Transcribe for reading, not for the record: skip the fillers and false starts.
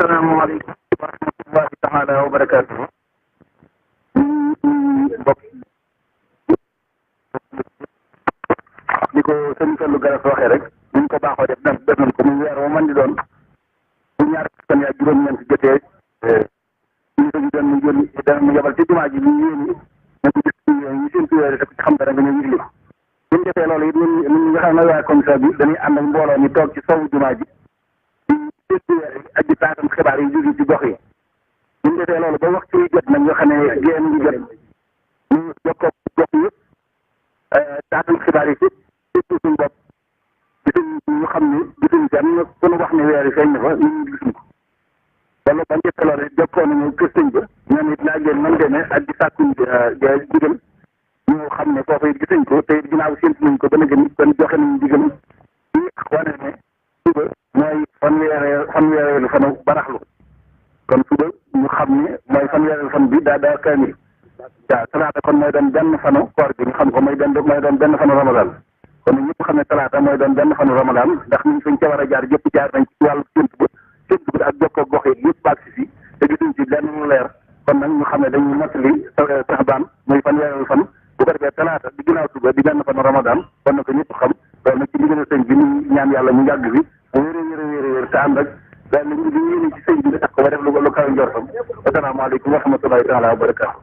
asalaamaaleykum wa rahmatullahi taala wa barakaatuhu. Mbokk ni ko sëñ Fallou Garas waxee rek ñu ko baaxoo def nañ ko muy weer woo man di doon bu ñaar fan yaa juróom-ñeent jotee ñu ko doon yónni mu yebal ci jumaa ji ñu yéen ñi ko gis ñu seen tuweeri te ko ci xam dara nga ñëw yëgli ko bu ñu defee loolu it ñun ñi nga xam ne waa commission bi dañuy ànd ak mbooloo mi toog ci sowu jumaa ji seen tuweeri ak di taatam xibaar yi jóge ci gox yi bu ñu defee loolu ba waxtu yi jot nag nga xam ne génn ngi jot ñu jokkoo gox yëpp taatam xibaar yi surtout suñu bopp gisuñ ñu xam ne gisuñ kenn ku ñu wax ne weer yi feeñ na fa ñun gisuñ ko wala ba njëkk loolu jokkoo nañu kër sëñ ba ñoom it laaj leen nan demee ak di sàkkuñ digal ñu xam ne foofu it gisuñ ko te ginnaaw séntu nañ ko ba na gën kon joxe nañu digal ñu wane ne suba mooy fanweereelu fanu baraxlu kon suba ñu xam ne mooy fanweereelu fan bi daa kaamil waaw talaata kon mooy doon benn fanu koor bi ñu xam ko mooy doon benn fanu ramadan kon ñëpp xam ne talaata mooy doon benn fanu ramadan ndax ñun suñ ca war a jaar jëpp jaar nañ ci wàllu séntu ba ak jokkoo gox yi yëpp baax si te gisuñ ci lenn lu leer kon nag ñu xam ne dañuy mottali saxbaan muy fanweereelu fan bu ko defee talaata di ginnaaw suba di benn fanu ramadan kon na ko ñëpp xam loolu nag ci ndigal sëñ bi ñu ñaan yàlla mu yàgg fi bu wér te ànd ak daal li ñu yéene ci sëñ bi tax ko ba def lu kaw njortam asalaamaaleykum wa rahmatullahi taala wa barakaatu